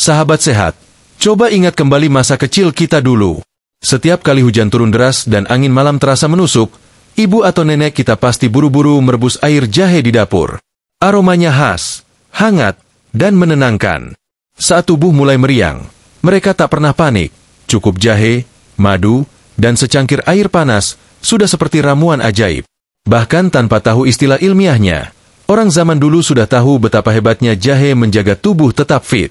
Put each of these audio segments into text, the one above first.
Sahabat sehat, coba ingat kembali masa kecil kita dulu. Setiap kali hujan turun deras dan angin malam terasa menusuk, ibu atau nenek kita pasti buru-buru merebus air jahe di dapur. Aromanya khas, hangat, dan menenangkan. Saat tubuh mulai meriang, mereka tak pernah panik. Cukup jahe, madu, dan secangkir air panas sudah seperti ramuan ajaib. Bahkan tanpa tahu istilah ilmiahnya, orang zaman dulu sudah tahu betapa hebatnya jahe menjaga tubuh tetap fit.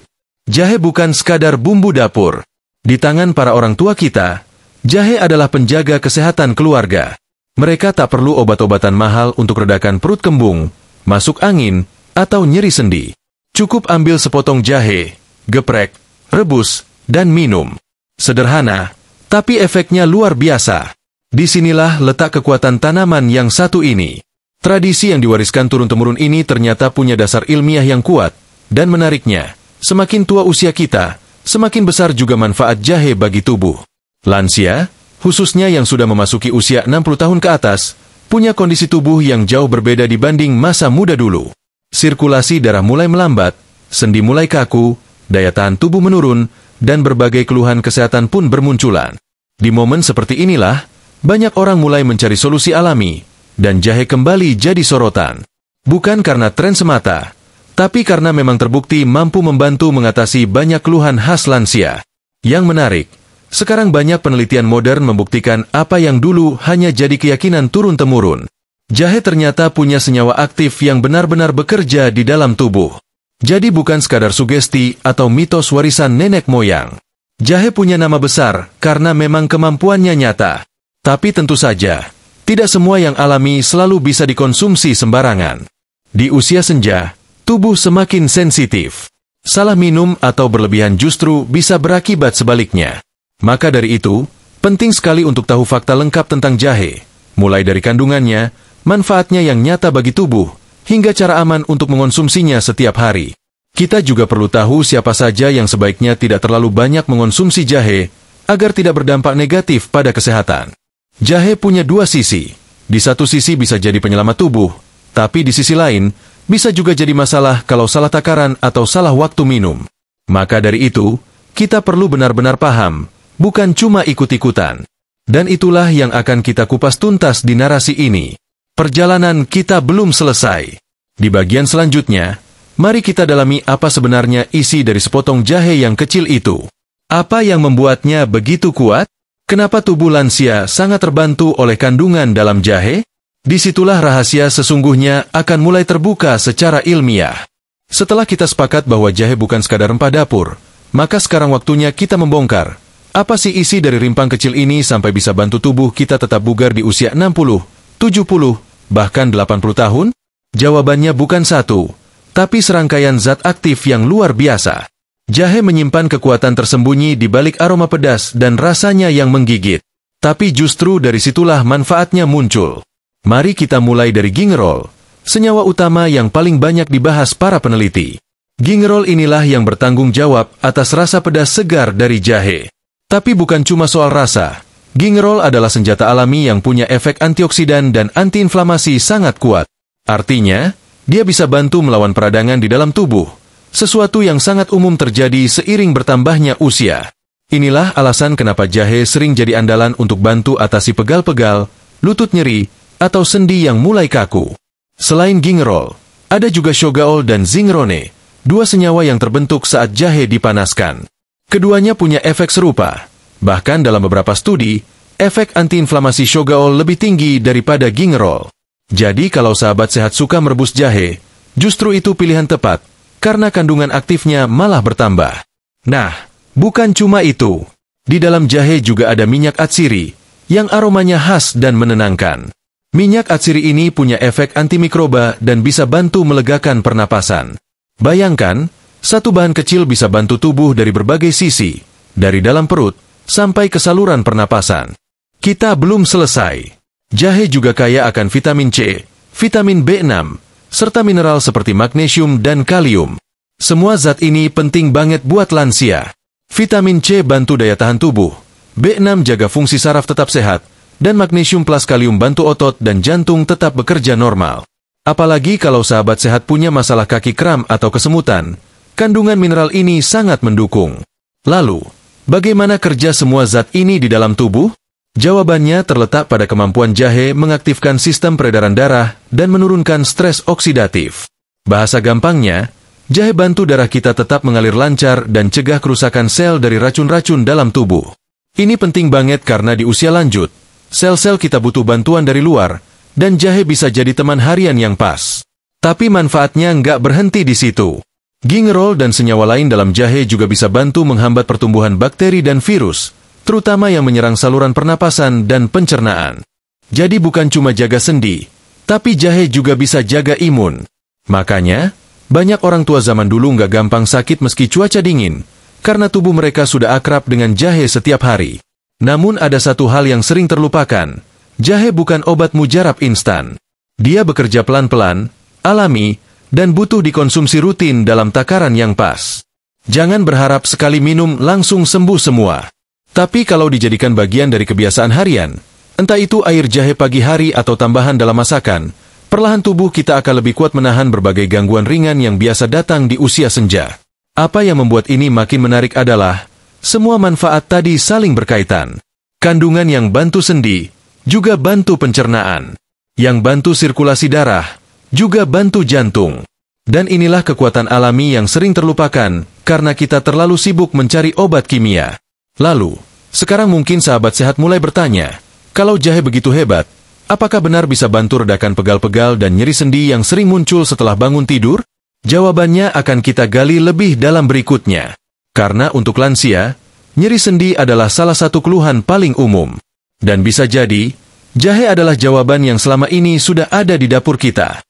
Jahe bukan sekadar bumbu dapur. Di tangan para orang tua kita, jahe adalah penjaga kesehatan keluarga. Mereka tak perlu obat-obatan mahal untuk redakan perut kembung, masuk angin, atau nyeri sendi. Cukup ambil sepotong jahe, geprek, rebus, dan minum. Sederhana, tapi efeknya luar biasa. Disinilah letak kekuatan tanaman yang satu ini. Tradisi yang diwariskan turun-temurun ini ternyata punya dasar ilmiah yang kuat, dan menariknya, semakin tua usia kita, semakin besar juga manfaat jahe bagi tubuh. Lansia, khususnya yang sudah memasuki usia 60 tahun ke atas, punya kondisi tubuh yang jauh berbeda dibanding masa muda dulu. Sirkulasi darah mulai melambat, sendi mulai kaku, daya tahan tubuh menurun, dan berbagai keluhan kesehatan pun bermunculan. Di momen seperti inilah, banyak orang mulai mencari solusi alami, dan jahe kembali jadi sorotan. Bukan karena tren semata, tapi karena memang terbukti mampu membantu mengatasi banyak keluhan khas lansia. Yang menarik, sekarang banyak penelitian modern membuktikan apa yang dulu hanya jadi keyakinan turun-temurun. Jahe ternyata punya senyawa aktif yang benar-benar bekerja di dalam tubuh. Jadi bukan sekadar sugesti atau mitos warisan nenek moyang. Jahe punya nama besar karena memang kemampuannya nyata. Tapi tentu saja, tidak semua yang alami selalu bisa dikonsumsi sembarangan. Di usia senja, tubuh semakin sensitif. Salah minum atau berlebihan justru bisa berakibat sebaliknya. Maka dari itu, penting sekali untuk tahu fakta lengkap tentang jahe, mulai dari kandungannya, manfaatnya yang nyata bagi tubuh, hingga cara aman untuk mengonsumsinya setiap hari. Kita juga perlu tahu siapa saja yang sebaiknya tidak terlalu banyak mengonsumsi jahe, agar tidak berdampak negatif pada kesehatan. Jahe punya dua sisi. Di satu sisi bisa jadi penyelamat tubuh, tapi di sisi lain, bisa juga jadi masalah kalau salah takaran atau salah waktu minum. Maka dari itu, kita perlu benar-benar paham, bukan cuma ikut-ikutan. Dan itulah yang akan kita kupas tuntas di narasi ini. Perjalanan kita belum selesai. Di bagian selanjutnya, mari kita dalami apa sebenarnya isi dari sepotong jahe yang kecil itu. Apa yang membuatnya begitu kuat? Kenapa tubuh lansia sangat terbantu oleh kandungan dalam jahe? Disitulah rahasia sesungguhnya akan mulai terbuka secara ilmiah. Setelah kita sepakat bahwa jahe bukan sekadar rempah dapur, maka sekarang waktunya kita membongkar. Apa sih isi dari rimpang kecil ini sampai bisa bantu tubuh kita tetap bugar di usia 60, 70, bahkan 80 tahun? Jawabannya bukan satu, tapi serangkaian zat aktif yang luar biasa. Jahe menyimpan kekuatan tersembunyi di balik aroma pedas dan rasanya yang menggigit. Tapi justru dari situlah manfaatnya muncul. Mari kita mulai dari gingerol, senyawa utama yang paling banyak dibahas para peneliti. Gingerol inilah yang bertanggung jawab atas rasa pedas segar dari jahe. Tapi bukan cuma soal rasa. Gingerol adalah senjata alami yang punya efek antioksidan dan antiinflamasi sangat kuat. Artinya, dia bisa bantu melawan peradangan di dalam tubuh, sesuatu yang sangat umum terjadi seiring bertambahnya usia. Inilah alasan kenapa jahe sering jadi andalan untuk bantu atasi pegal-pegal, lutut nyeri, atau sendi yang mulai kaku. Selain gingerol, ada juga shogaol dan zingrone, dua senyawa yang terbentuk saat jahe dipanaskan. Keduanya punya efek serupa. Bahkan dalam beberapa studi, efek antiinflamasi shogaol lebih tinggi daripada gingerol. Jadi kalau sahabat sehat suka merebus jahe, justru itu pilihan tepat, karena kandungan aktifnya malah bertambah. Nah, bukan cuma itu. Di dalam jahe juga ada minyak atsiri, yang aromanya khas dan menenangkan. Minyak atsiri ini punya efek antimikroba dan bisa bantu melegakan pernapasan. Bayangkan, satu bahan kecil bisa bantu tubuh dari berbagai sisi, dari dalam perut, sampai ke saluran pernapasan. Kita belum selesai. Jahe juga kaya akan vitamin C, vitamin B6, serta mineral seperti magnesium dan kalium. Semua zat ini penting banget buat lansia. Vitamin C bantu daya tahan tubuh, B6 jaga fungsi saraf tetap sehat, dan magnesium plus kalium bantu otot dan jantung tetap bekerja normal. Apalagi kalau sahabat sehat punya masalah kaki kram atau kesemutan, kandungan mineral ini sangat mendukung. Lalu, bagaimana kerja semua zat ini di dalam tubuh? Jawabannya terletak pada kemampuan jahe mengaktifkan sistem peredaran darah dan menurunkan stres oksidatif. Bahasa gampangnya, jahe bantu darah kita tetap mengalir lancar dan cegah kerusakan sel dari racun-racun dalam tubuh. Ini penting banget karena di usia lanjut, sel-sel kita butuh bantuan dari luar, dan jahe bisa jadi teman harian yang pas. Tapi manfaatnya nggak berhenti di situ. Gingerol dan senyawa lain dalam jahe juga bisa bantu menghambat pertumbuhan bakteri dan virus, terutama yang menyerang saluran pernapasan dan pencernaan. Jadi bukan cuma jaga sendi, tapi jahe juga bisa jaga imun. Makanya, banyak orang tua zaman dulu nggak gampang sakit meski cuaca dingin, karena tubuh mereka sudah akrab dengan jahe setiap hari. Namun ada satu hal yang sering terlupakan, jahe bukan obat mujarab instan. Dia bekerja pelan-pelan, alami, dan butuh dikonsumsi rutin dalam takaran yang pas. Jangan berharap sekali minum langsung sembuh semua. Tapi kalau dijadikan bagian dari kebiasaan harian, entah itu air jahe pagi hari atau tambahan dalam masakan, perlahan tubuh kita akan lebih kuat menahan berbagai gangguan ringan yang biasa datang di usia senja. Apa yang membuat ini makin menarik adalah, semua manfaat tadi saling berkaitan. Kandungan yang bantu sendi, juga bantu pencernaan. Yang bantu sirkulasi darah, juga bantu jantung. Dan inilah kekuatan alami yang sering terlupakan, karena kita terlalu sibuk mencari obat kimia. Lalu, sekarang mungkin sahabat sehat mulai bertanya, kalau jahe begitu hebat, apakah benar bisa bantu redakan pegal-pegal dan nyeri sendi yang sering muncul setelah bangun tidur? Jawabannya akan kita gali lebih dalam berikutnya. Karena untuk lansia, nyeri sendi adalah salah satu keluhan paling umum. Dan bisa jadi, jahe adalah jawaban yang selama ini sudah ada di dapur kita.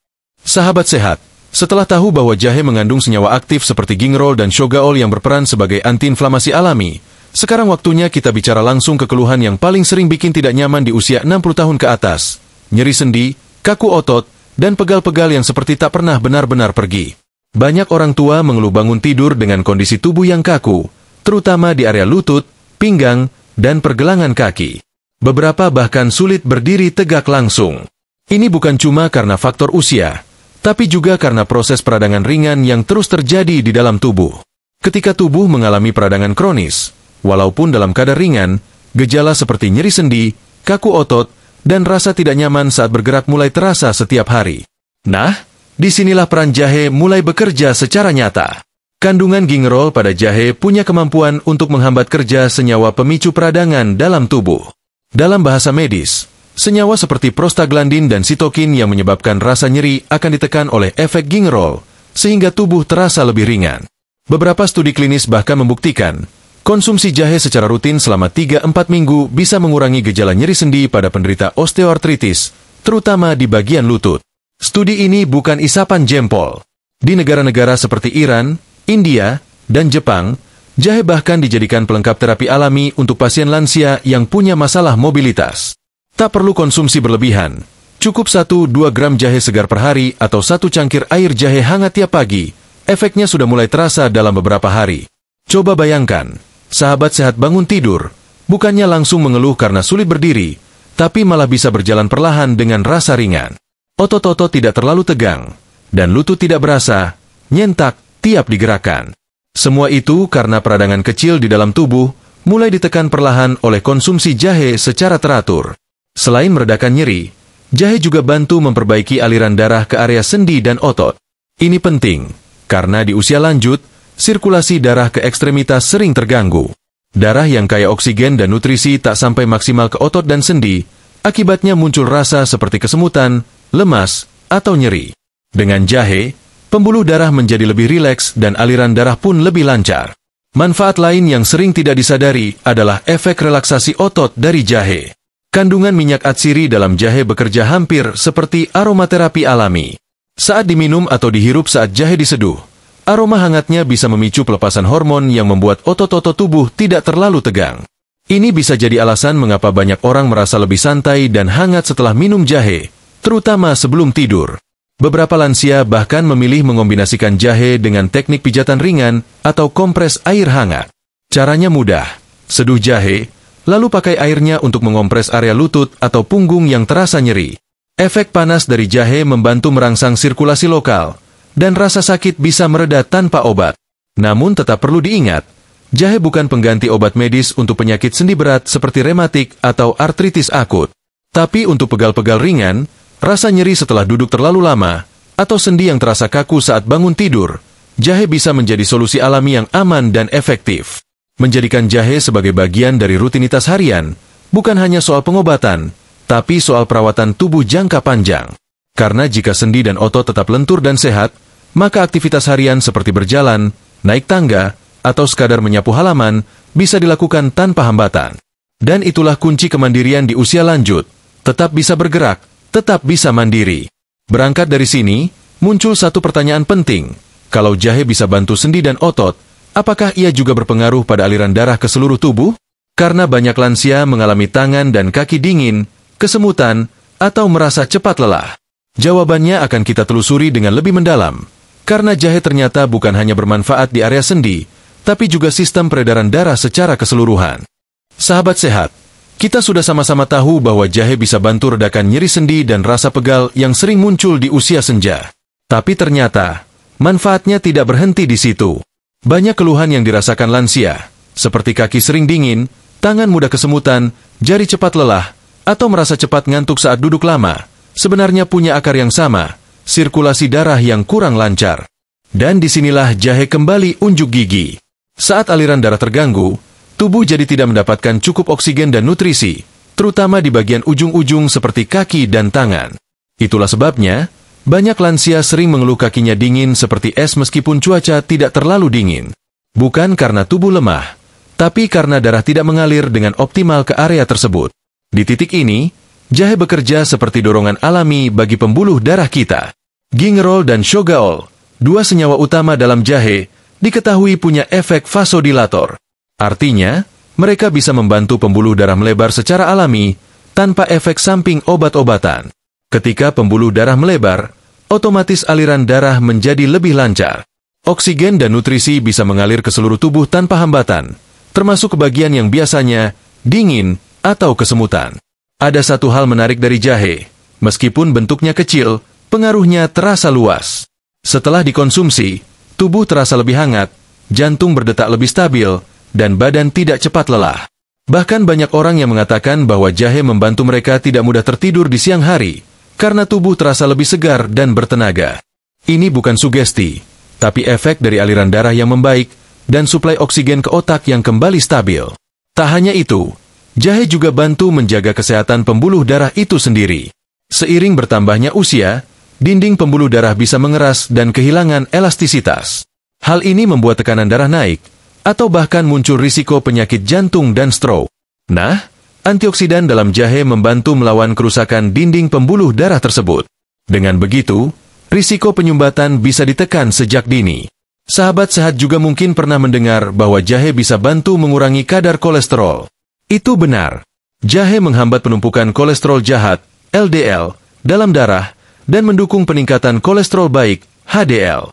Sahabat sehat, setelah tahu bahwa jahe mengandung senyawa aktif seperti gingerol dan shogaol yang berperan sebagai antiinflamasi alami, sekarang waktunya kita bicara langsung ke keluhan yang paling sering bikin tidak nyaman di usia 60 tahun ke atas. Nyeri sendi, kaku otot, dan pegal-pegal yang seperti tak pernah benar-benar pergi. Banyak orang tua mengeluh bangun tidur dengan kondisi tubuh yang kaku, terutama di area lutut, pinggang, dan pergelangan kaki. Beberapa bahkan sulit berdiri tegak langsung. Ini bukan cuma karena faktor usia, tapi juga karena proses peradangan ringan yang terus terjadi di dalam tubuh. Ketika tubuh mengalami peradangan kronis, walaupun dalam kadar ringan, gejala seperti nyeri sendi, kaku otot, dan rasa tidak nyaman saat bergerak mulai terasa setiap hari. Nah, disinilah peran jahe mulai bekerja secara nyata. Kandungan gingerol pada jahe punya kemampuan untuk menghambat kerja senyawa pemicu peradangan dalam tubuh. Dalam bahasa medis, senyawa seperti prostaglandin dan sitokin yang menyebabkan rasa nyeri akan ditekan oleh efek gingerol, sehingga tubuh terasa lebih ringan. Beberapa studi klinis bahkan membuktikan, konsumsi jahe secara rutin selama 3-4 minggu bisa mengurangi gejala nyeri sendi pada penderita osteoartritis, terutama di bagian lutut. Studi ini bukan isapan jempol. Di negara-negara seperti Iran, India, dan Jepang, jahe bahkan dijadikan pelengkap terapi alami untuk pasien lansia yang punya masalah mobilitas. Tak perlu konsumsi berlebihan. Cukup 1-2 gram jahe segar per hari atau 1 cangkir air jahe hangat tiap pagi. Efeknya sudah mulai terasa dalam beberapa hari. Coba bayangkan, sahabat sehat bangun tidur, bukannya langsung mengeluh karena sulit berdiri, tapi malah bisa berjalan perlahan dengan rasa ringan. Otot-otot tidak terlalu tegang, dan lutut tidak berasa nyentak tiap digerakkan. Semua itu karena peradangan kecil di dalam tubuh mulai ditekan perlahan oleh konsumsi jahe secara teratur. Selain meredakan nyeri, jahe juga bantu memperbaiki aliran darah ke area sendi dan otot. Ini penting, karena di usia lanjut, sirkulasi darah ke ekstremitas sering terganggu. Darah yang kaya oksigen dan nutrisi tak sampai maksimal ke otot dan sendi, akibatnya muncul rasa seperti kesemutan, lemas, atau nyeri. Dengan jahe, pembuluh darah menjadi lebih rileks dan aliran darah pun lebih lancar. Manfaat lain yang sering tidak disadari adalah efek relaksasi otot dari jahe. Kandungan minyak atsiri dalam jahe bekerja hampir seperti aromaterapi alami. Saat diminum atau dihirup saat jahe diseduh, aroma hangatnya bisa memicu pelepasan hormon yang membuat otot-otot tubuh tidak terlalu tegang. Ini bisa jadi alasan mengapa banyak orang merasa lebih santai dan hangat setelah minum jahe, terutama sebelum tidur. Beberapa lansia bahkan memilih mengombinasikan jahe dengan teknik pijatan ringan atau kompres air hangat. Caranya mudah, seduh jahe, lalu pakai airnya untuk mengompres area lutut atau punggung yang terasa nyeri. Efek panas dari jahe membantu merangsang sirkulasi lokal, dan rasa sakit bisa mereda tanpa obat. Namun tetap perlu diingat, jahe bukan pengganti obat medis untuk penyakit sendi berat seperti rematik atau artritis akut. Tapi untuk pegal-pegal ringan, rasa nyeri setelah duduk terlalu lama, atau sendi yang terasa kaku saat bangun tidur, jahe bisa menjadi solusi alami yang aman dan efektif. Menjadikan jahe sebagai bagian dari rutinitas harian, bukan hanya soal pengobatan, tapi soal perawatan tubuh jangka panjang. Karena jika sendi dan otot tetap lentur dan sehat, maka aktivitas harian seperti berjalan, naik tangga, atau sekadar menyapu halaman, bisa dilakukan tanpa hambatan. Dan itulah kunci kemandirian di usia lanjut, tetap bisa bergerak, tetap bisa mandiri. Berangkat dari sini, muncul satu pertanyaan penting. Kalau jahe bisa bantu sendi dan otot, apakah ia juga berpengaruh pada aliran darah ke seluruh tubuh? Karena banyak lansia mengalami tangan dan kaki dingin, kesemutan, atau merasa cepat lelah. Jawabannya akan kita telusuri dengan lebih mendalam. Karena jahe ternyata bukan hanya bermanfaat di area sendi, tapi juga sistem peredaran darah secara keseluruhan. Sahabat sehat, kita sudah sama-sama tahu bahwa jahe bisa bantu redakan nyeri sendi dan rasa pegal yang sering muncul di usia senja. Tapi ternyata, manfaatnya tidak berhenti di situ. Banyak keluhan yang dirasakan lansia, seperti kaki sering dingin, tangan mudah kesemutan, jari cepat lelah, atau merasa cepat ngantuk saat duduk lama, sebenarnya punya akar yang sama, sirkulasi darah yang kurang lancar. Dan disinilah jahe kembali unjuk gigi. Saat aliran darah terganggu, tubuh jadi tidak mendapatkan cukup oksigen dan nutrisi, terutama di bagian ujung-ujung seperti kaki dan tangan. Itulah sebabnya, banyak lansia sering mengeluh kakinya dingin seperti es meskipun cuaca tidak terlalu dingin. Bukan karena tubuh lemah, tapi karena darah tidak mengalir dengan optimal ke area tersebut. Di titik ini, jahe bekerja seperti dorongan alami bagi pembuluh darah kita. Gingerol dan shogaol, dua senyawa utama dalam jahe, diketahui punya efek vasodilator. Artinya, mereka bisa membantu pembuluh darah melebar secara alami, tanpa efek samping obat-obatan. Ketika pembuluh darah melebar, otomatis aliran darah menjadi lebih lancar. Oksigen dan nutrisi bisa mengalir ke seluruh tubuh tanpa hambatan, termasuk ke bagian yang biasanya dingin atau kesemutan. Ada satu hal menarik dari jahe, meskipun bentuknya kecil, pengaruhnya terasa luas. Setelah dikonsumsi, tubuh terasa lebih hangat, jantung berdetak lebih stabil, dan badan tidak cepat lelah. Bahkan banyak orang yang mengatakan bahwa jahe membantu mereka tidak mudah tertidur di siang hari, karena tubuh terasa lebih segar dan bertenaga. Ini bukan sugesti, tapi efek dari aliran darah yang membaik dan suplai oksigen ke otak yang kembali stabil. Tak hanya itu, jahe juga bantu menjaga kesehatan pembuluh darah itu sendiri. Seiring bertambahnya usia, dinding pembuluh darah bisa mengeras dan kehilangan elastisitas. Hal ini membuat tekanan darah naik, atau bahkan muncul risiko penyakit jantung dan stroke. Nah, antioksidan dalam jahe membantu melawan kerusakan dinding pembuluh darah tersebut. Dengan begitu, risiko penyumbatan bisa ditekan sejak dini. Sahabat sehat juga mungkin pernah mendengar bahwa jahe bisa bantu mengurangi kadar kolesterol. Itu benar. Jahe menghambat penumpukan kolesterol jahat, LDL, dalam darah, dan mendukung peningkatan kolesterol baik, HDL.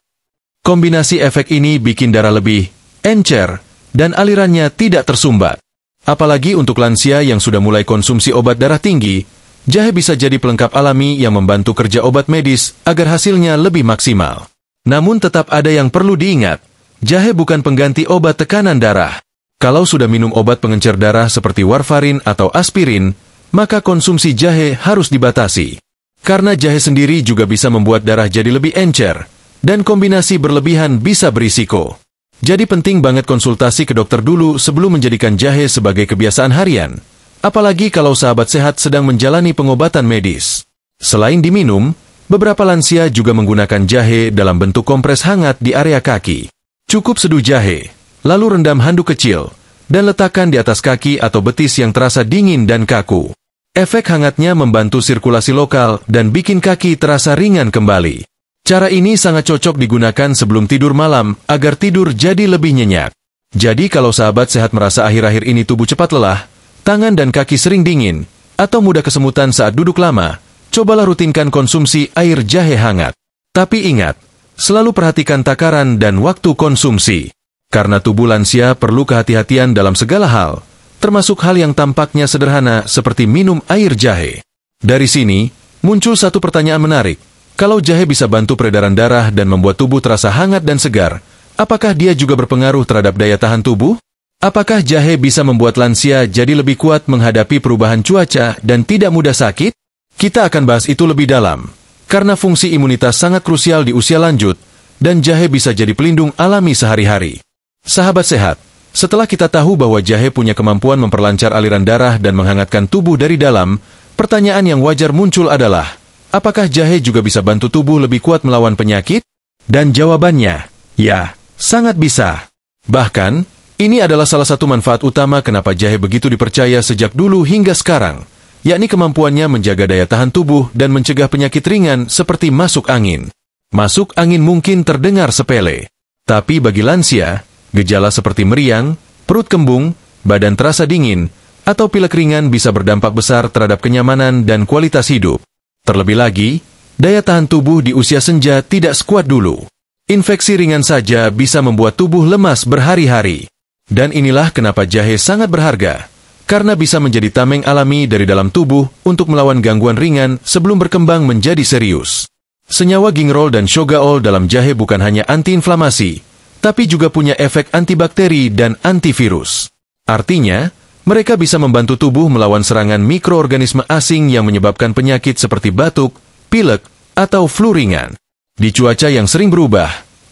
Kombinasi efek ini bikin darah lebih encer, dan alirannya tidak tersumbat. Apalagi untuk lansia yang sudah mulai konsumsi obat darah tinggi, jahe bisa jadi pelengkap alami yang membantu kerja obat medis agar hasilnya lebih maksimal. Namun tetap ada yang perlu diingat, jahe bukan pengganti obat tekanan darah. Kalau sudah minum obat pengencer darah seperti warfarin atau aspirin, maka konsumsi jahe harus dibatasi. Karena jahe sendiri juga bisa membuat darah jadi lebih encer, dan kombinasi berlebihan bisa berisiko. Jadi penting banget konsultasi ke dokter dulu sebelum menjadikan jahe sebagai kebiasaan harian. Apalagi kalau sahabat sehat sedang menjalani pengobatan medis. Selain diminum, beberapa lansia juga menggunakan jahe dalam bentuk kompres hangat di area kaki. Cukup seduh jahe, lalu rendam handuk kecil, dan letakkan di atas kaki atau betis yang terasa dingin dan kaku. Efek hangatnya membantu sirkulasi lokal dan bikin kaki terasa ringan kembali. Cara ini sangat cocok digunakan sebelum tidur malam agar tidur jadi lebih nyenyak. Jadi kalau sahabat sehat merasa akhir-akhir ini tubuh cepat lelah, tangan dan kaki sering dingin, atau mudah kesemutan saat duduk lama, cobalah rutinkan konsumsi air jahe hangat. Tapi ingat, selalu perhatikan takaran dan waktu konsumsi. Karena tubuh lansia perlu kehati-hatian dalam segala hal, termasuk hal yang tampaknya sederhana seperti minum air jahe. Dari sini, muncul satu pertanyaan menarik. Kalau jahe bisa bantu peredaran darah dan membuat tubuh terasa hangat dan segar, Apakah dia juga berpengaruh terhadap daya tahan tubuh? Apakah jahe bisa membuat lansia jadi lebih kuat menghadapi perubahan cuaca dan tidak mudah sakit? Kita akan bahas itu lebih dalam, karena fungsi imunitas sangat krusial di usia lanjut, dan jahe bisa jadi pelindung alami sehari-hari. Sahabat sehat, setelah kita tahu bahwa jahe punya kemampuan memperlancar aliran darah dan menghangatkan tubuh dari dalam, pertanyaan yang wajar muncul adalah, apakah jahe juga bisa bantu tubuh lebih kuat melawan penyakit? Dan jawabannya, ya, sangat bisa. Bahkan, ini adalah salah satu manfaat utama kenapa jahe begitu dipercaya sejak dulu hingga sekarang, yakni kemampuannya menjaga daya tahan tubuh dan mencegah penyakit ringan seperti masuk angin. Masuk angin mungkin terdengar sepele, tapi bagi lansia, gejala seperti meriang, perut kembung, badan terasa dingin, atau pilek ringan bisa berdampak besar terhadap kenyamanan dan kualitas hidup. Terlebih lagi, daya tahan tubuh di usia senja tidak sekuat dulu. Infeksi ringan saja bisa membuat tubuh lemas berhari-hari. Dan inilah kenapa jahe sangat berharga, karena bisa menjadi tameng alami dari dalam tubuh untuk melawan gangguan ringan sebelum berkembang menjadi serius. Senyawa gingerol dan shogaol dalam jahe bukan hanya antiinflamasi, tapi juga punya efek antibakteri dan antivirus. Artinya, mereka bisa membantu tubuh melawan serangan mikroorganisme asing yang menyebabkan penyakit seperti batuk, pilek, atau flu ringan. Di cuaca yang sering berubah,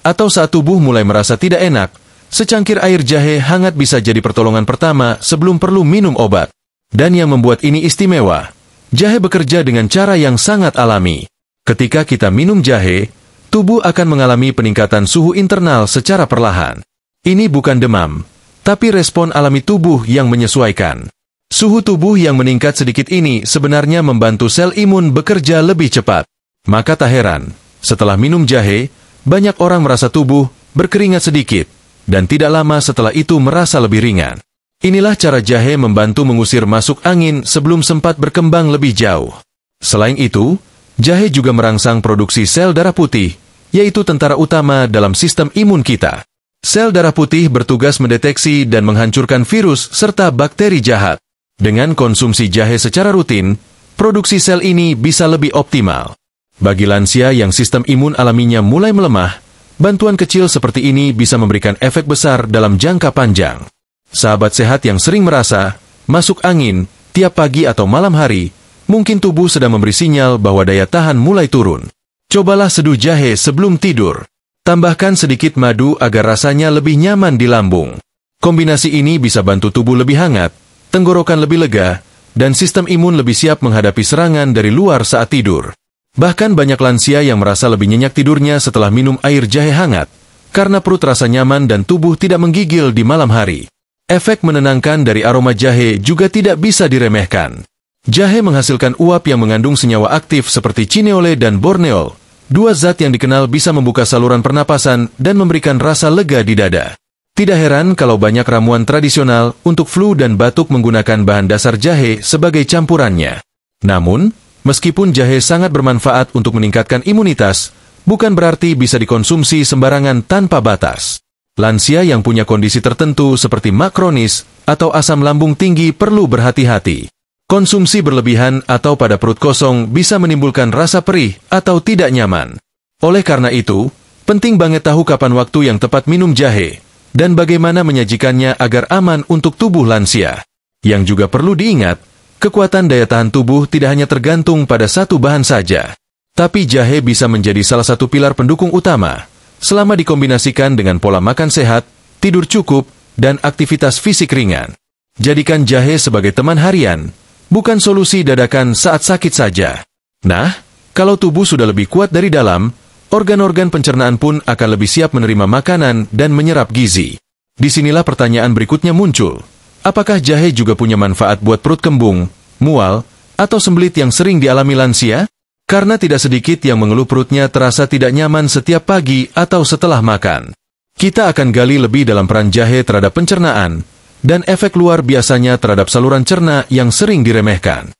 atau saat tubuh mulai merasa tidak enak, secangkir air jahe hangat bisa jadi pertolongan pertama sebelum perlu minum obat. Dan yang membuat ini istimewa, jahe bekerja dengan cara yang sangat alami. Ketika kita minum jahe, tubuh akan mengalami peningkatan suhu internal secara perlahan. Ini bukan demam, tapi respon alami tubuh yang menyesuaikan. Suhu tubuh yang meningkat sedikit ini sebenarnya membantu sel imun bekerja lebih cepat. Maka tak heran, setelah minum jahe, banyak orang merasa tubuh berkeringat sedikit, dan tidak lama setelah itu merasa lebih ringan. Inilah cara jahe membantu mengusir masuk angin sebelum sempat berkembang lebih jauh. Selain itu, jahe juga merangsang produksi sel darah putih, yaitu tentara utama dalam sistem imun kita. Sel darah putih bertugas mendeteksi dan menghancurkan virus serta bakteri jahat. Dengan konsumsi jahe secara rutin, produksi sel ini bisa lebih optimal. Bagi lansia yang sistem imun alaminya mulai melemah, bantuan kecil seperti ini bisa memberikan efek besar dalam jangka panjang. Sahabat sehat yang sering merasa masuk angin tiap pagi atau malam hari, mungkin tubuh sedang memberi sinyal bahwa daya tahan mulai turun. Cobalah seduh jahe sebelum tidur. Tambahkan sedikit madu agar rasanya lebih nyaman di lambung. Kombinasi ini bisa bantu tubuh lebih hangat, tenggorokan lebih lega, dan sistem imun lebih siap menghadapi serangan dari luar saat tidur. Bahkan banyak lansia yang merasa lebih nyenyak tidurnya setelah minum air jahe hangat, karena perut rasa nyaman dan tubuh tidak menggigil di malam hari. Efek menenangkan dari aroma jahe juga tidak bisa diremehkan. Jahe menghasilkan uap yang mengandung senyawa aktif seperti cineole dan borneol, dua zat yang dikenal bisa membuka saluran pernapasan dan memberikan rasa lega di dada. Tidak heran kalau banyak ramuan tradisional untuk flu dan batuk menggunakan bahan dasar jahe sebagai campurannya. Namun, meskipun jahe sangat bermanfaat untuk meningkatkan imunitas, bukan berarti bisa dikonsumsi sembarangan tanpa batas. Lansia yang punya kondisi tertentu seperti mak kronis atau asam lambung tinggi perlu berhati-hati. Konsumsi berlebihan atau pada perut kosong bisa menimbulkan rasa perih atau tidak nyaman. Oleh karena itu, penting banget tahu kapan waktu yang tepat minum jahe, dan bagaimana menyajikannya agar aman untuk tubuh lansia. Yang juga perlu diingat, kekuatan daya tahan tubuh tidak hanya tergantung pada satu bahan saja. Tapi jahe bisa menjadi salah satu pilar pendukung utama, selama dikombinasikan dengan pola makan sehat, tidur cukup, dan aktivitas fisik ringan. Jadikan jahe sebagai teman harian, bukan solusi dadakan saat sakit saja. Nah, kalau tubuh sudah lebih kuat dari dalam, organ-organ pencernaan pun akan lebih siap menerima makanan dan menyerap gizi. Disinilah pertanyaan berikutnya muncul. Apakah jahe juga punya manfaat buat perut kembung, mual, atau sembelit yang sering dialami lansia? Karena tidak sedikit yang mengeluh perutnya terasa tidak nyaman setiap pagi atau setelah makan. Kita akan gali lebih dalam peran jahe terhadap pencernaan, dan efek luar biasanya terhadap saluran cerna yang sering diremehkan.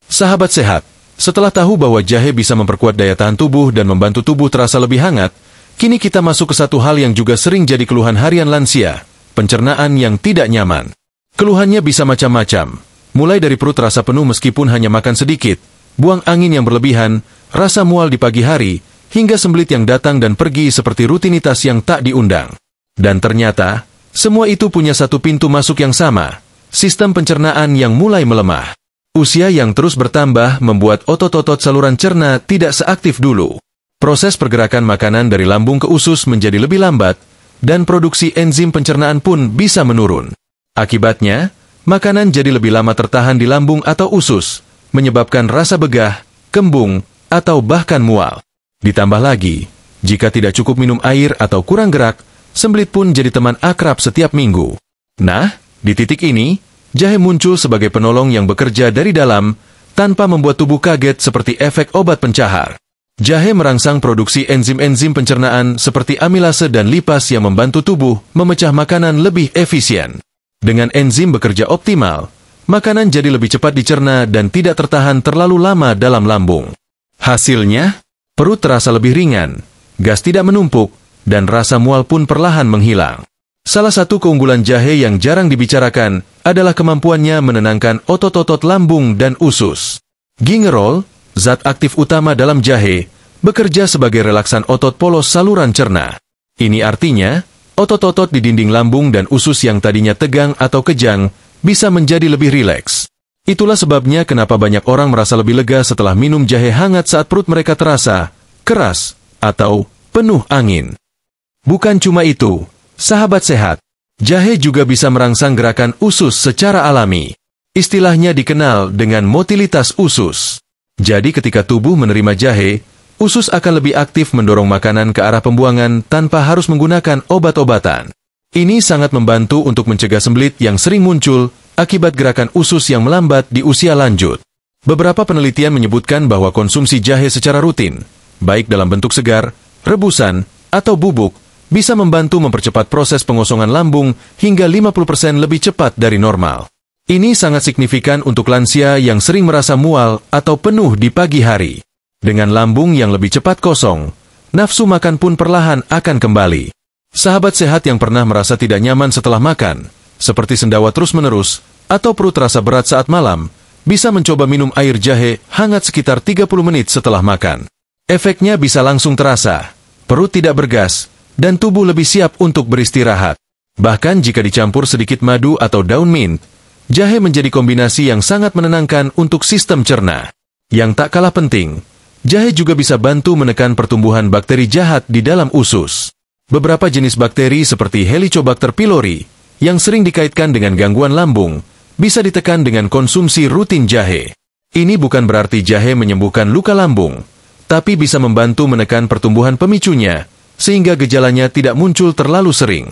Sahabat sehat, setelah tahu bahwa jahe bisa memperkuat daya tahan tubuh dan membantu tubuh terasa lebih hangat, kini kita masuk ke satu hal yang juga sering jadi keluhan harian lansia, pencernaan yang tidak nyaman. Keluhannya bisa macam-macam, mulai dari perut rasa penuh meskipun hanya makan sedikit, buang angin yang berlebihan, rasa mual di pagi hari, hingga sembelit yang datang dan pergi seperti rutinitas yang tak diundang. Dan ternyata, semua itu punya satu pintu masuk yang sama, sistem pencernaan yang mulai melemah. Usia yang terus bertambah membuat otot-otot saluran cerna tidak seaktif dulu. Proses pergerakan makanan dari lambung ke usus menjadi lebih lambat, dan produksi enzim pencernaan pun bisa menurun. Akibatnya, makanan jadi lebih lama tertahan di lambung atau usus, menyebabkan rasa begah, kembung, atau bahkan mual. Ditambah lagi, jika tidak cukup minum air atau kurang gerak, sembelit pun jadi teman akrab setiap minggu. Nah, di titik ini, jahe muncul sebagai penolong yang bekerja dari dalam, tanpa membuat tubuh kaget seperti efek obat pencahar. Jahe merangsang produksi enzim-enzim pencernaan seperti amilase dan lipas yang membantu tubuh memecah makanan lebih efisien. Dengan enzim bekerja optimal, makanan jadi lebih cepat dicerna dan tidak tertahan terlalu lama dalam lambung. Hasilnya, perut terasa lebih ringan, gas tidak menumpuk, dan rasa mual pun perlahan menghilang. Salah satu keunggulan jahe yang jarang dibicarakan adalah kemampuannya menenangkan otot-otot lambung dan usus. Gingerol, zat aktif utama dalam jahe, bekerja sebagai relaksan otot polos saluran cerna. Ini artinya, otot-otot di dinding lambung dan usus yang tadinya tegang atau kejang bisa menjadi lebih rileks. Itulah sebabnya kenapa banyak orang merasa lebih lega setelah minum jahe hangat saat perut mereka terasa keras atau penuh angin. Bukan cuma itu, sahabat sehat, jahe juga bisa merangsang gerakan usus secara alami. Istilahnya dikenal dengan motilitas usus. Jadi ketika tubuh menerima jahe, usus akan lebih aktif mendorong makanan ke arah pembuangan tanpa harus menggunakan obat-obatan. Ini sangat membantu untuk mencegah sembelit yang sering muncul akibat gerakan usus yang melambat di usia lanjut. Beberapa penelitian menyebutkan bahwa konsumsi jahe secara rutin, baik dalam bentuk segar, rebusan, atau bubuk, bisa membantu mempercepat proses pengosongan lambung hingga 50% lebih cepat dari normal. Ini sangat signifikan untuk lansia yang sering merasa mual atau penuh di pagi hari. Dengan lambung yang lebih cepat kosong, nafsu makan pun perlahan akan kembali. Sahabat sehat yang pernah merasa tidak nyaman setelah makan, seperti sendawa terus-menerus, atau perut terasa berat saat malam, bisa mencoba minum air jahe hangat sekitar 30 menit setelah makan. Efeknya bisa langsung terasa, perut tidak bergas, dan tubuh lebih siap untuk beristirahat. Bahkan jika dicampur sedikit madu atau daun mint, jahe menjadi kombinasi yang sangat menenangkan untuk sistem cerna. Yang tak kalah penting, jahe juga bisa bantu menekan pertumbuhan bakteri jahat di dalam usus. Beberapa jenis bakteri seperti Helicobacter pylori, yang sering dikaitkan dengan gangguan lambung, bisa ditekan dengan konsumsi rutin jahe. Ini bukan berarti jahe menyembuhkan luka lambung, tapi bisa membantu menekan pertumbuhan pemicunya, sehingga gejalanya tidak muncul terlalu sering.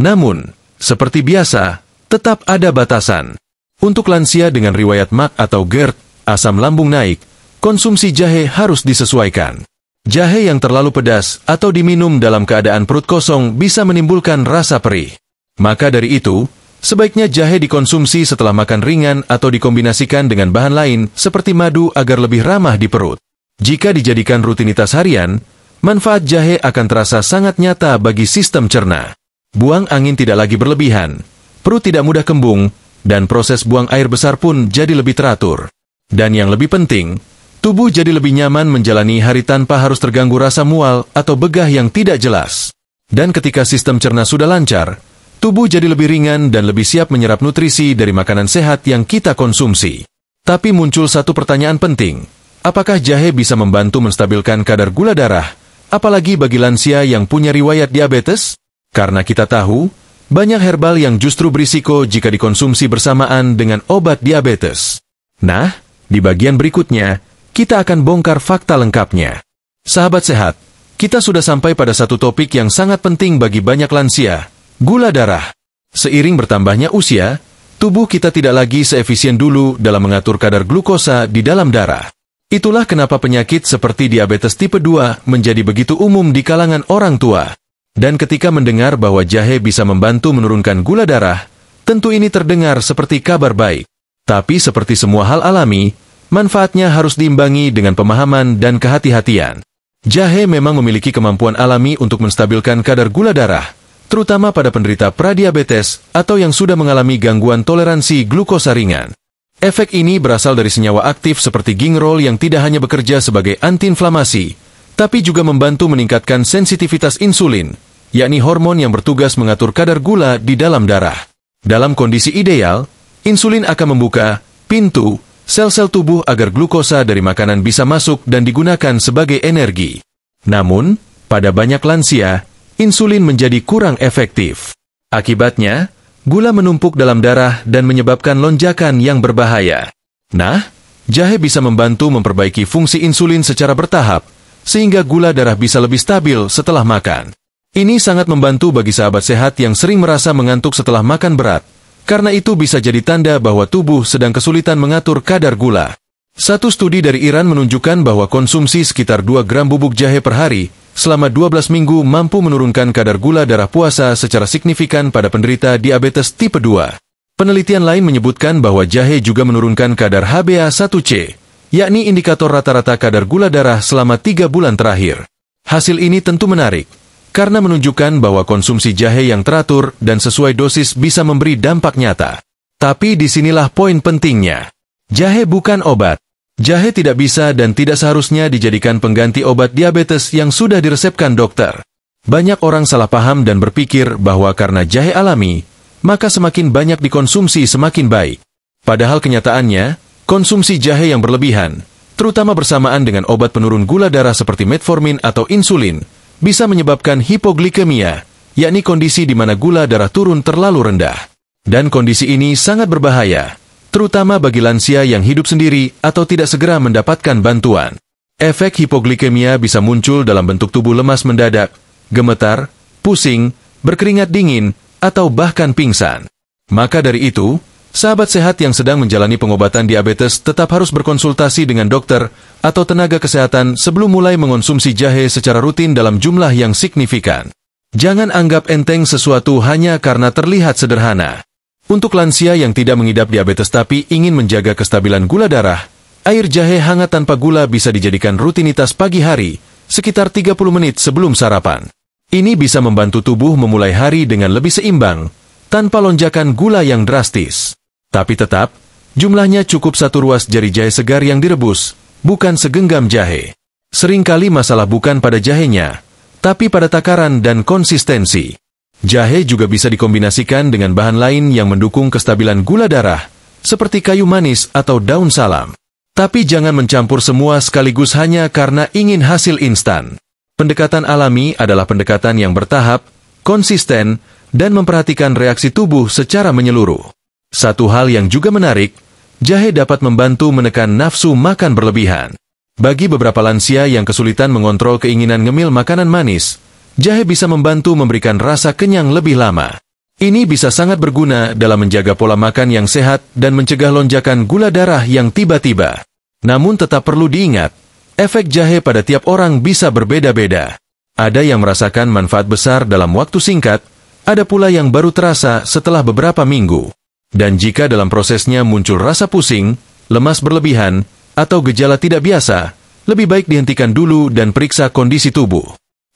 Namun, seperti biasa, tetap ada batasan. Untuk lansia dengan riwayat MAC atau GERD, asam lambung naik, konsumsi jahe harus disesuaikan. Jahe yang terlalu pedas atau diminum dalam keadaan perut kosong bisa menimbulkan rasa perih. Maka dari itu, sebaiknya jahe dikonsumsi setelah makan ringan atau dikombinasikan dengan bahan lain seperti madu agar lebih ramah di perut. Jika dijadikan rutinitas harian, manfaat jahe akan terasa sangat nyata bagi sistem cerna. Buang angin tidak lagi berlebihan, perut tidak mudah kembung, dan proses buang air besar pun jadi lebih teratur. Dan yang lebih penting, tubuh jadi lebih nyaman menjalani hari tanpa harus terganggu rasa mual atau begah yang tidak jelas. Dan ketika sistem cerna sudah lancar, tubuh jadi lebih ringan dan lebih siap menyerap nutrisi dari makanan sehat yang kita konsumsi. Tapi muncul satu pertanyaan penting, apakah jahe bisa membantu menstabilkan kadar gula darah, apalagi bagi lansia yang punya riwayat diabetes? Karena kita tahu, banyak herbal yang justru berisiko jika dikonsumsi bersamaan dengan obat diabetes. Nah, di bagian berikutnya, kita akan bongkar fakta lengkapnya. Sahabat sehat, kita sudah sampai pada satu topik yang sangat penting bagi banyak lansia, gula darah. Seiring bertambahnya usia, tubuh kita tidak lagi seefisien dulu dalam mengatur kadar glukosa di dalam darah. Itulah kenapa penyakit seperti diabetes tipe 2 menjadi begitu umum di kalangan orang tua. Dan ketika mendengar bahwa jahe bisa membantu menurunkan gula darah, tentu ini terdengar seperti kabar baik. Tapi seperti semua hal alami, manfaatnya harus diimbangi dengan pemahaman dan kehati-hatian. Jahe memang memiliki kemampuan alami untuk menstabilkan kadar gula darah, terutama pada penderita pradiabetes atau yang sudah mengalami gangguan toleransi glukosa ringan. Efek ini berasal dari senyawa aktif seperti gingerol yang tidak hanya bekerja sebagai antiinflamasi, tapi juga membantu meningkatkan sensitivitas insulin, yakni hormon yang bertugas mengatur kadar gula di dalam darah. Dalam kondisi ideal, insulin akan membuka pintu sel-sel tubuh agar glukosa dari makanan bisa masuk dan digunakan sebagai energi. Namun, pada banyak lansia, insulin menjadi kurang efektif. Akibatnya, gula menumpuk dalam darah dan menyebabkan lonjakan yang berbahaya. Nah, jahe bisa membantu memperbaiki fungsi insulin secara bertahap, sehingga gula darah bisa lebih stabil setelah makan. Ini sangat membantu bagi sahabat sehat yang sering merasa mengantuk setelah makan berat, karena itu bisa jadi tanda bahwa tubuh sedang kesulitan mengatur kadar gula. Satu studi dari Iran menunjukkan bahwa konsumsi sekitar 2 gram bubuk jahe per hari selama 12 minggu mampu menurunkan kadar gula darah puasa secara signifikan pada penderita diabetes tipe 2. Penelitian lain menyebutkan bahwa jahe juga menurunkan kadar HbA1c, yakni indikator rata-rata kadar gula darah selama 3 bulan terakhir. Hasil ini tentu menarik, karena menunjukkan bahwa konsumsi jahe yang teratur dan sesuai dosis bisa memberi dampak nyata. Tapi disinilah poin pentingnya. Jahe bukan obat. Jahe tidak bisa dan tidak seharusnya dijadikan pengganti obat diabetes yang sudah diresepkan dokter. Banyak orang salah paham dan berpikir bahwa karena jahe alami, maka semakin banyak dikonsumsi semakin baik. Padahal kenyataannya, konsumsi jahe yang berlebihan, terutama bersamaan dengan obat penurun gula darah seperti metformin atau insulin, bisa menyebabkan hipoglikemia, yakni kondisi di mana gula darah turun terlalu rendah. Dan kondisi ini sangat berbahaya, terutama bagi lansia yang hidup sendiri atau tidak segera mendapatkan bantuan. Efek hipoglikemia bisa muncul dalam bentuk tubuh lemas mendadak, gemetar, pusing, berkeringat dingin, atau bahkan pingsan. Maka dari itu, sahabat sehat yang sedang menjalani pengobatan diabetes tetap harus berkonsultasi dengan dokter atau tenaga kesehatan sebelum mulai mengonsumsi jahe secara rutin dalam jumlah yang signifikan. Jangan anggap enteng sesuatu hanya karena terlihat sederhana. Untuk lansia yang tidak mengidap diabetes tapi ingin menjaga kestabilan gula darah, air jahe hangat tanpa gula bisa dijadikan rutinitas pagi hari, sekitar 30 menit sebelum sarapan. Ini bisa membantu tubuh memulai hari dengan lebih seimbang, tanpa lonjakan gula yang drastis. Tapi tetap, jumlahnya cukup 1 ruas jari jahe segar yang direbus, bukan segenggam jahe. Seringkali masalah bukan pada jahenya, tapi pada takaran dan konsistensi. Jahe juga bisa dikombinasikan dengan bahan lain yang mendukung kestabilan gula darah, seperti kayu manis atau daun salam. Tapi jangan mencampur semua sekaligus hanya karena ingin hasil instan. Pendekatan alami adalah pendekatan yang bertahap, konsisten, dan memperhatikan reaksi tubuh secara menyeluruh. Satu hal yang juga menarik, jahe dapat membantu menekan nafsu makan berlebihan. Bagi beberapa lansia yang kesulitan mengontrol keinginan ngemil makanan manis, jahe bisa membantu memberikan rasa kenyang lebih lama. Ini bisa sangat berguna dalam menjaga pola makan yang sehat dan mencegah lonjakan gula darah yang tiba-tiba. Namun tetap perlu diingat, efek jahe pada tiap orang bisa berbeda-beda. Ada yang merasakan manfaat besar dalam waktu singkat, ada pula yang baru terasa setelah beberapa minggu. Dan jika dalam prosesnya muncul rasa pusing, lemas berlebihan, atau gejala tidak biasa, lebih baik dihentikan dulu dan periksa kondisi tubuh.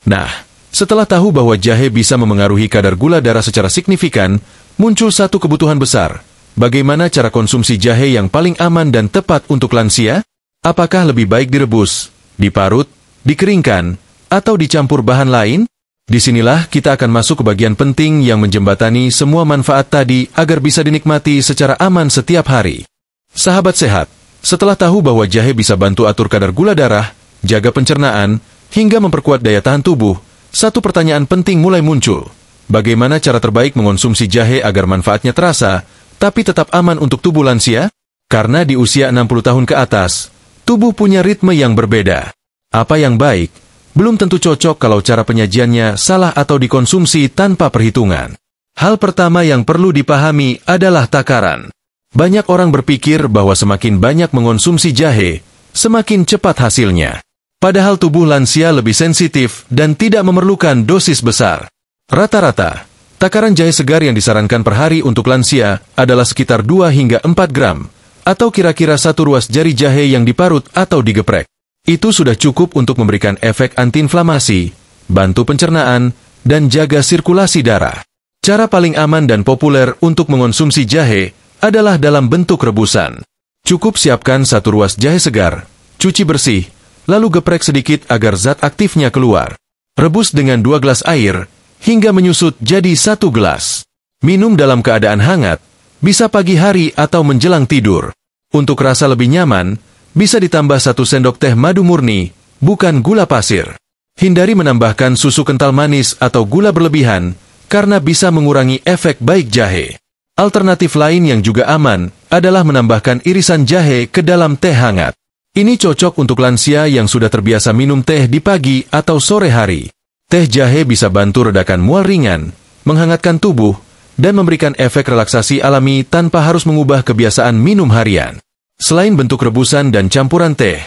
Nah, setelah tahu bahwa jahe bisa memengaruhi kadar gula darah secara signifikan, muncul satu kebutuhan besar. Bagaimana cara konsumsi jahe yang paling aman dan tepat untuk lansia? Apakah lebih baik direbus, diparut, dikeringkan, atau dicampur bahan lain? Disinilah kita akan masuk ke bagian penting yang menjembatani semua manfaat tadi agar bisa dinikmati secara aman setiap hari. Sahabat sehat, setelah tahu bahwa jahe bisa bantu atur kadar gula darah, jaga pencernaan, hingga memperkuat daya tahan tubuh, satu pertanyaan penting mulai muncul. Bagaimana cara terbaik mengonsumsi jahe agar manfaatnya terasa, tapi tetap aman untuk tubuh lansia? Karena di usia 60 tahun ke atas, tubuh punya ritme yang berbeda. Apa yang baik, belum tentu cocok kalau cara penyajiannya salah atau dikonsumsi tanpa perhitungan. Hal pertama yang perlu dipahami adalah takaran. Banyak orang berpikir bahwa semakin banyak mengonsumsi jahe, semakin cepat hasilnya. Padahal tubuh lansia lebih sensitif dan tidak memerlukan dosis besar. Rata-rata, takaran jahe segar yang disarankan per hari untuk lansia adalah sekitar 2 hingga 4 gram, atau kira-kira 1 ruas jari jahe yang diparut atau digeprek. Itu sudah cukup untuk memberikan efek antiinflamasi, bantu pencernaan, dan jaga sirkulasi darah. Cara paling aman dan populer untuk mengonsumsi jahe adalah dalam bentuk rebusan. Cukup siapkan 1 ruas jahe segar, cuci bersih, lalu geprek sedikit agar zat aktifnya keluar. Rebus dengan 2 gelas air, hingga menyusut jadi 1 gelas. Minum dalam keadaan hangat, bisa pagi hari atau menjelang tidur. Untuk rasa lebih nyaman, bisa ditambah 1 sendok teh madu murni, bukan gula pasir. Hindari menambahkan susu kental manis atau gula berlebihan, karena bisa mengurangi efek baik jahe. Alternatif lain yang juga aman, adalah menambahkan irisan jahe ke dalam teh hangat. Ini cocok untuk lansia yang sudah terbiasa minum teh di pagi atau sore hari. Teh jahe bisa bantu redakan mual ringan, menghangatkan tubuh, dan memberikan efek relaksasi alami tanpa harus mengubah kebiasaan minum harian. Selain bentuk rebusan dan campuran teh,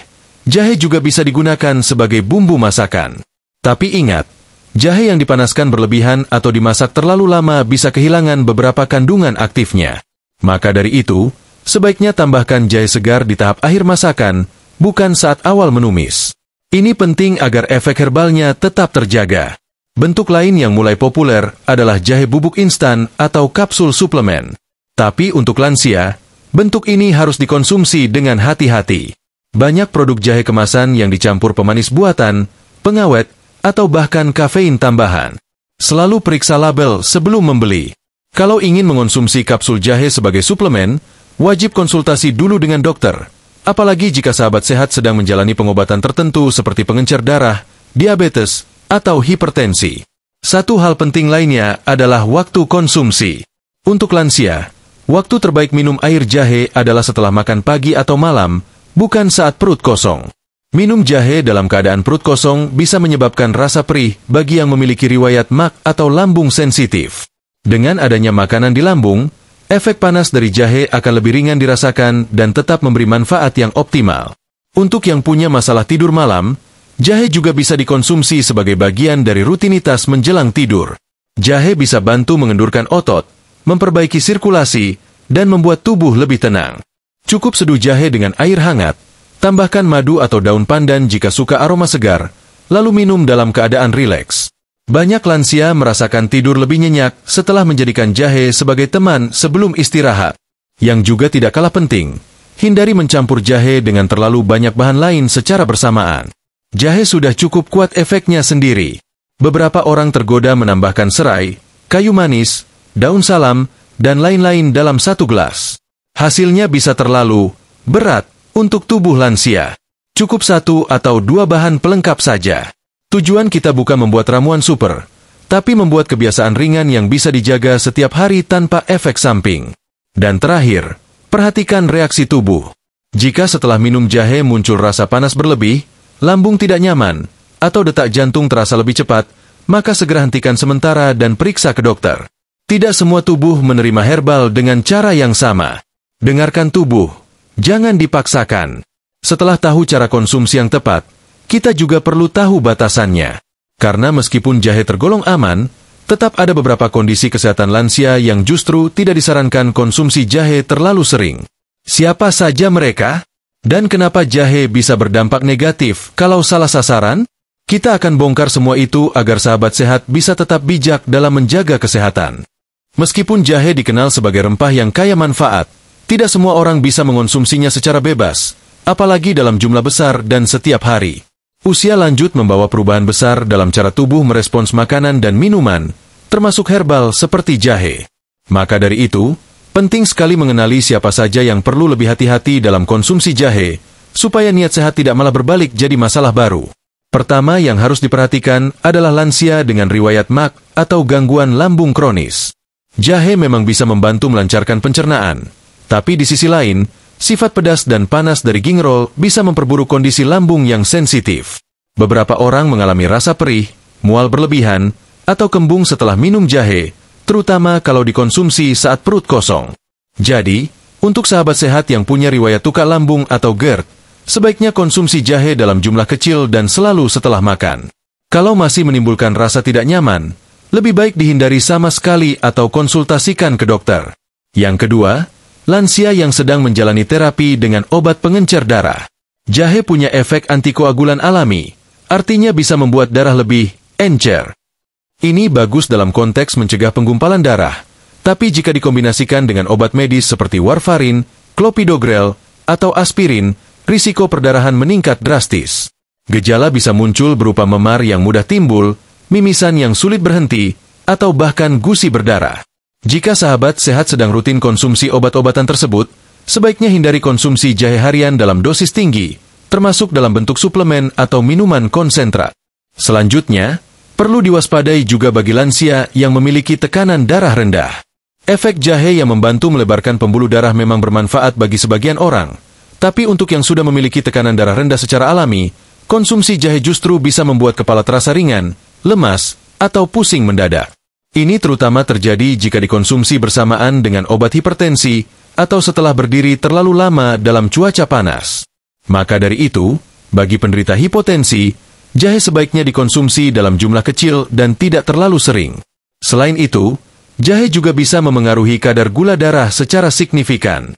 jahe juga bisa digunakan sebagai bumbu masakan. Tapi ingat, jahe yang dipanaskan berlebihan atau dimasak terlalu lama bisa kehilangan beberapa kandungan aktifnya. Maka dari itu, sebaiknya tambahkan jahe segar di tahap akhir masakan, bukan saat awal menumis. Ini penting agar efek herbalnya tetap terjaga. Bentuk lain yang mulai populer adalah jahe bubuk instan atau kapsul suplemen. Tapi untuk lansia, bentuk ini harus dikonsumsi dengan hati-hati. Banyak produk jahe kemasan yang dicampur pemanis buatan, pengawet, atau bahkan kafein tambahan. Selalu periksa label sebelum membeli. Kalau ingin mengonsumsi kapsul jahe sebagai suplemen, wajib konsultasi dulu dengan dokter. Apalagi jika sahabat sehat sedang menjalani pengobatan tertentu seperti pengencer darah, diabetes, atau hipertensi. Satu hal penting lainnya adalah waktu konsumsi. Untuk lansia, waktu terbaik minum air jahe adalah setelah makan pagi atau malam, bukan saat perut kosong. Minum jahe dalam keadaan perut kosong bisa menyebabkan rasa perih bagi yang memiliki riwayat MAC atau lambung sensitif. Dengan adanya makanan di lambung, efek panas dari jahe akan lebih ringan dirasakan dan tetap memberi manfaat yang optimal. Untuk yang punya masalah tidur malam, jahe juga bisa dikonsumsi sebagai bagian dari rutinitas menjelang tidur. Jahe bisa bantu mengendurkan otot, memperbaiki sirkulasi, dan membuat tubuh lebih tenang. Cukup seduh jahe dengan air hangat, tambahkan madu atau daun pandan jika suka aroma segar, lalu minum dalam keadaan rileks. Banyak lansia merasakan tidur lebih nyenyak setelah menjadikan jahe sebagai teman sebelum istirahat. Yang juga tidak kalah penting, hindari mencampur jahe dengan terlalu banyak bahan lain secara bersamaan. Jahe sudah cukup kuat efeknya sendiri. Beberapa orang tergoda menambahkan serai, kayu manis, daun salam, dan lain-lain dalam 1 gelas. Hasilnya bisa terlalu berat untuk tubuh lansia. Cukup 1 atau 2 bahan pelengkap saja. Tujuan kita bukan membuat ramuan super, tapi membuat kebiasaan ringan yang bisa dijaga setiap hari tanpa efek samping. Dan terakhir, perhatikan reaksi tubuh. Jika setelah minum jahe muncul rasa panas berlebih, lambung tidak nyaman, atau detak jantung terasa lebih cepat, maka segera hentikan sementara dan periksa ke dokter. Tidak semua tubuh menerima herbal dengan cara yang sama. Dengarkan tubuh, jangan dipaksakan. Setelah tahu cara konsumsi yang tepat, kita juga perlu tahu batasannya. Karena meskipun jahe tergolong aman, tetap ada beberapa kondisi kesehatan lansia yang justru tidak disarankan konsumsi jahe terlalu sering. Siapa saja mereka? Dan kenapa jahe bisa berdampak negatif kalau salah sasaran? Kita akan bongkar semua itu agar sahabat sehat bisa tetap bijak dalam menjaga kesehatan. Meskipun jahe dikenal sebagai rempah yang kaya manfaat, tidak semua orang bisa mengonsumsinya secara bebas, apalagi dalam jumlah besar dan setiap hari. Usia lanjut membawa perubahan besar dalam cara tubuh merespons makanan dan minuman, termasuk herbal seperti jahe. Maka dari itu, penting sekali mengenali siapa saja yang perlu lebih hati-hati dalam konsumsi jahe, supaya niat sehat tidak malah berbalik jadi masalah baru. Pertama yang harus diperhatikan adalah lansia dengan riwayat MAC atau gangguan lambung kronis. Jahe memang bisa membantu melancarkan pencernaan, tapi di sisi lain, sifat pedas dan panas dari gingerol bisa memperburuk kondisi lambung yang sensitif. Beberapa orang mengalami rasa perih, mual berlebihan, atau kembung setelah minum jahe, terutama kalau dikonsumsi saat perut kosong. Jadi, untuk sahabat sehat yang punya riwayat tukar lambung atau GERD, sebaiknya konsumsi jahe dalam jumlah kecil dan selalu setelah makan. Kalau masih menimbulkan rasa tidak nyaman, lebih baik dihindari sama sekali atau konsultasikan ke dokter. Yang kedua, lansia yang sedang menjalani terapi dengan obat pengencer darah. Jahe punya efek antikoagulan alami, artinya bisa membuat darah lebih encer. Ini bagus dalam konteks mencegah penggumpalan darah, tapi jika dikombinasikan dengan obat medis seperti warfarin, clopidogrel, atau aspirin, risiko perdarahan meningkat drastis. Gejala bisa muncul berupa memar yang mudah timbul, mimisan yang sulit berhenti, atau bahkan gusi berdarah. Jika sahabat sehat sedang rutin konsumsi obat-obatan tersebut, sebaiknya hindari konsumsi jahe harian dalam dosis tinggi, termasuk dalam bentuk suplemen atau minuman konsentrat. Selanjutnya, perlu diwaspadai juga bagi lansia yang memiliki tekanan darah rendah. Efek jahe yang membantu melebarkan pembuluh darah memang bermanfaat bagi sebagian orang, tapi untuk yang sudah memiliki tekanan darah rendah secara alami, konsumsi jahe justru bisa membuat kepala terasa ringan, lemas, atau pusing mendadak. Ini terutama terjadi jika dikonsumsi bersamaan dengan obat hipertensi atau setelah berdiri terlalu lama dalam cuaca panas. Maka dari itu, bagi penderita hipotensi, jahe sebaiknya dikonsumsi dalam jumlah kecil dan tidak terlalu sering. Selain itu, jahe juga bisa memengaruhi kadar gula darah secara signifikan.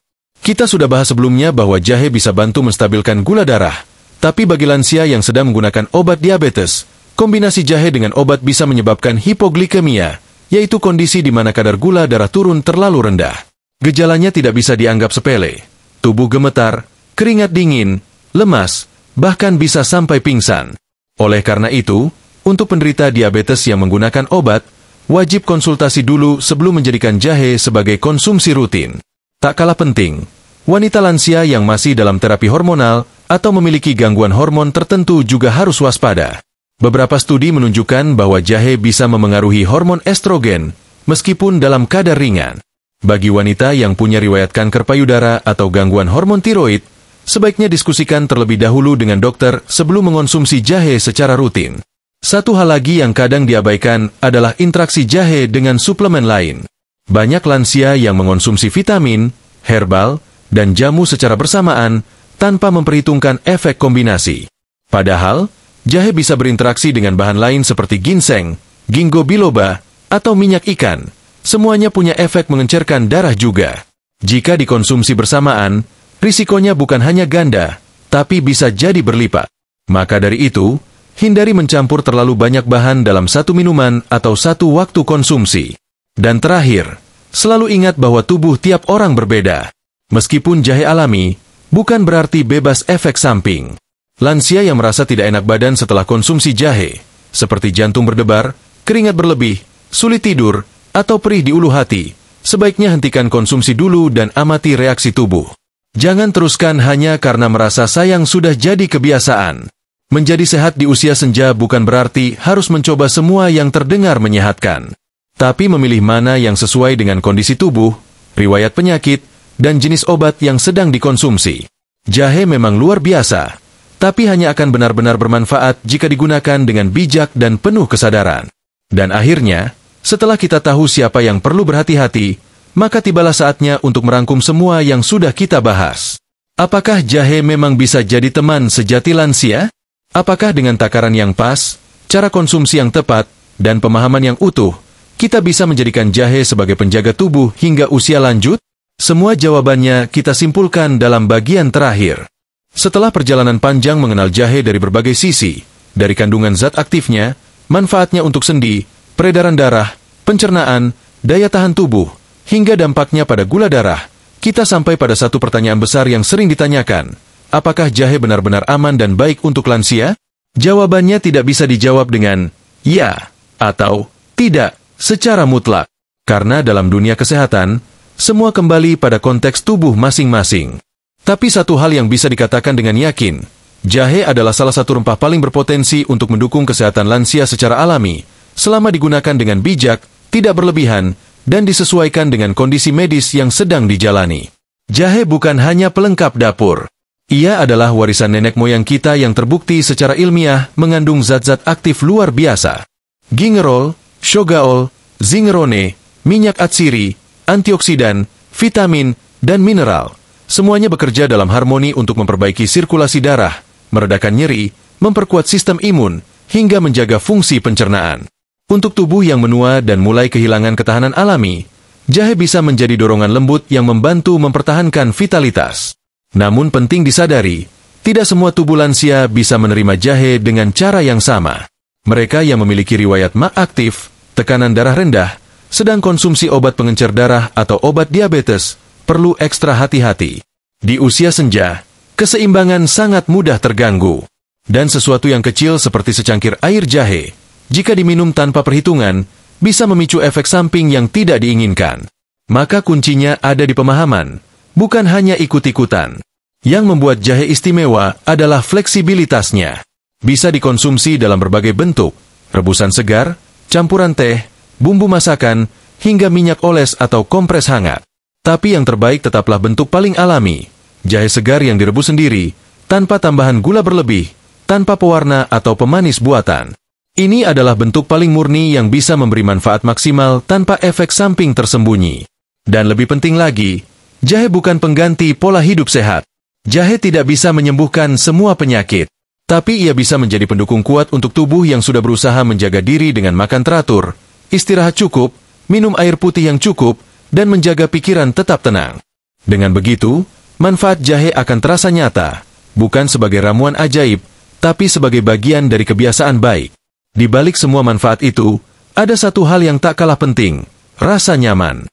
Kita sudah bahas sebelumnya bahwa jahe bisa bantu menstabilkan gula darah, tapi bagi lansia yang sedang menggunakan obat diabetes, kombinasi jahe dengan obat bisa menyebabkan hipoglikemia, yaitu kondisi di mana kadar gula darah turun terlalu rendah. Gejalanya tidak bisa dianggap sepele. Tubuh gemetar, keringat dingin, lemas, bahkan bisa sampai pingsan. Oleh karena itu, untuk penderita diabetes yang menggunakan obat, wajib konsultasi dulu sebelum menjadikan jahe sebagai konsumsi rutin. Tak kalah penting, wanita lansia yang masih dalam terapi hormonal atau memiliki gangguan hormon tertentu juga harus waspada. Beberapa studi menunjukkan bahwa jahe bisa memengaruhi hormon estrogen, meskipun dalam kadar ringan. Bagi wanita yang punya riwayat kanker payudara atau gangguan hormon tiroid, sebaiknya diskusikan terlebih dahulu dengan dokter sebelum mengonsumsi jahe secara rutin. Satu hal lagi yang kadang diabaikan adalah interaksi jahe dengan suplemen lain. Banyak lansia yang mengonsumsi vitamin, herbal, dan jamu secara bersamaan tanpa memperhitungkan efek kombinasi. Padahal, jahe bisa berinteraksi dengan bahan lain seperti ginseng, ginkgo biloba, atau minyak ikan. Semuanya punya efek mengencerkan darah juga. Jika dikonsumsi bersamaan, risikonya bukan hanya ganda, tapi bisa jadi berlipat. Maka dari itu, hindari mencampur terlalu banyak bahan dalam satu minuman atau satu waktu konsumsi. Dan terakhir, selalu ingat bahwa tubuh tiap orang berbeda. Meskipun jahe alami, bukan berarti bebas efek samping. Lansia yang merasa tidak enak badan setelah konsumsi jahe, seperti jantung berdebar, keringat berlebih, sulit tidur, atau perih di ulu hati, sebaiknya hentikan konsumsi dulu dan amati reaksi tubuh. Jangan teruskan hanya karena merasa sayang sudah jadi kebiasaan. Menjadi sehat di usia senja bukan berarti harus mencoba semua yang terdengar menyehatkan. Tapi memilih mana yang sesuai dengan kondisi tubuh, riwayat penyakit, dan jenis obat yang sedang dikonsumsi. Jahe memang luar biasa, tapi hanya akan benar-benar bermanfaat jika digunakan dengan bijak dan penuh kesadaran. Dan akhirnya, setelah kita tahu siapa yang perlu berhati-hati, maka tibalah saatnya untuk merangkum semua yang sudah kita bahas. Apakah jahe memang bisa jadi teman sejati lansia? Apakah dengan takaran yang pas, cara konsumsi yang tepat, dan pemahaman yang utuh, kita bisa menjadikan jahe sebagai penjaga tubuh hingga usia lanjut? Semua jawabannya kita simpulkan dalam bagian terakhir. Setelah perjalanan panjang mengenal jahe dari berbagai sisi, dari kandungan zat aktifnya, manfaatnya untuk sendi, peredaran darah, pencernaan, daya tahan tubuh, hingga dampaknya pada gula darah, kita sampai pada satu pertanyaan besar yang sering ditanyakan. Apakah jahe benar-benar aman dan baik untuk lansia? Jawabannya tidak bisa dijawab dengan ya atau tidak secara mutlak. Karena dalam dunia kesehatan, semua kembali pada konteks tubuh masing-masing. Tapi satu hal yang bisa dikatakan dengan yakin, jahe adalah salah satu rempah paling berpotensi untuk mendukung kesehatan lansia secara alami, selama digunakan dengan bijak, tidak berlebihan, dan disesuaikan dengan kondisi medis yang sedang dijalani. Jahe bukan hanya pelengkap dapur. Ia adalah warisan nenek moyang kita yang terbukti secara ilmiah mengandung zat-zat aktif luar biasa. Gingerol, shogaol, zingerone, minyak atsiri, antioksidan, vitamin, dan mineral. Semuanya bekerja dalam harmoni untuk memperbaiki sirkulasi darah, meredakan nyeri, memperkuat sistem imun, hingga menjaga fungsi pencernaan. Untuk tubuh yang menua dan mulai kehilangan ketahanan alami, jahe bisa menjadi dorongan lembut yang membantu mempertahankan vitalitas. Namun penting disadari, tidak semua tubuh lansia bisa menerima jahe dengan cara yang sama. Mereka yang memiliki riwayat MA aktif, tekanan darah rendah, sedang konsumsi obat pengencer darah atau obat diabetes, perlu ekstra hati-hati. Di usia senja, keseimbangan sangat mudah terganggu. Dan sesuatu yang kecil seperti secangkir air jahe, jika diminum tanpa perhitungan, bisa memicu efek samping yang tidak diinginkan. Maka kuncinya ada di pemahaman, bukan hanya ikut-ikutan. Yang membuat jahe istimewa adalah fleksibilitasnya. Bisa dikonsumsi dalam berbagai bentuk, rebusan segar, campuran teh, bumbu masakan, hingga minyak oles atau kompres hangat. Tapi yang terbaik tetaplah bentuk paling alami, jahe segar yang direbus sendiri, tanpa tambahan gula berlebih, tanpa pewarna atau pemanis buatan. Ini adalah bentuk paling murni yang bisa memberi manfaat maksimal tanpa efek samping tersembunyi. Dan lebih penting lagi, jahe bukan pengganti pola hidup sehat. Jahe tidak bisa menyembuhkan semua penyakit, tapi ia bisa menjadi pendukung kuat untuk tubuh yang sudah berusaha menjaga diri dengan makan teratur, istirahat cukup, minum air putih yang cukup, dan menjaga pikiran tetap tenang. Dengan begitu, manfaat jahe akan terasa nyata, bukan sebagai ramuan ajaib, tapi sebagai bagian dari kebiasaan baik. Di balik semua manfaat itu, ada satu hal yang tak kalah penting, rasa nyaman.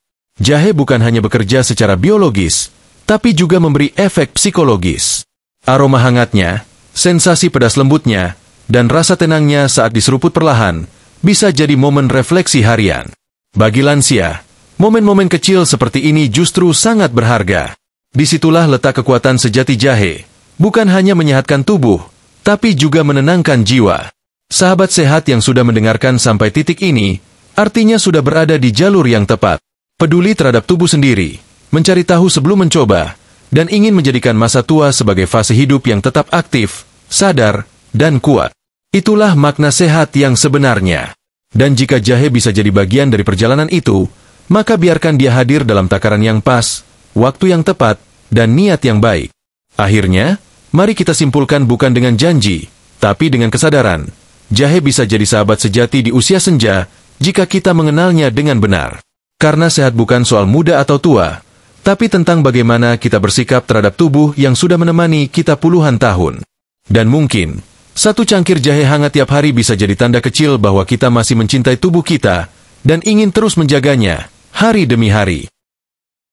Jahe bukan hanya bekerja secara biologis, tapi juga memberi efek psikologis. Aroma hangatnya, sensasi pedas lembutnya, dan rasa tenangnya saat diseruput perlahan, bisa jadi momen refleksi harian. Bagi lansia, momen-momen kecil seperti ini justru sangat berharga. Disitulah letak kekuatan sejati jahe, bukan hanya menyehatkan tubuh, tapi juga menenangkan jiwa. Sahabat sehat yang sudah mendengarkan sampai titik ini, artinya sudah berada di jalur yang tepat. Peduli terhadap tubuh sendiri, mencari tahu sebelum mencoba, dan ingin menjadikan masa tua sebagai fase hidup yang tetap aktif, sadar, dan kuat. Itulah makna sehat yang sebenarnya. Dan jika jahe bisa jadi bagian dari perjalanan itu, maka biarkan dia hadir dalam takaran yang pas, waktu yang tepat, dan niat yang baik. Akhirnya, mari kita simpulkan bukan dengan janji, tapi dengan kesadaran. Jahe bisa jadi sahabat sejati di usia senja, jika kita mengenalnya dengan benar. Karena sehat bukan soal muda atau tua, tapi tentang bagaimana kita bersikap terhadap tubuh yang sudah menemani kita puluhan tahun. Dan mungkin, satu cangkir jahe hangat tiap hari bisa jadi tanda kecil bahwa kita masih mencintai tubuh kita, dan ingin terus menjaganya, hari demi hari.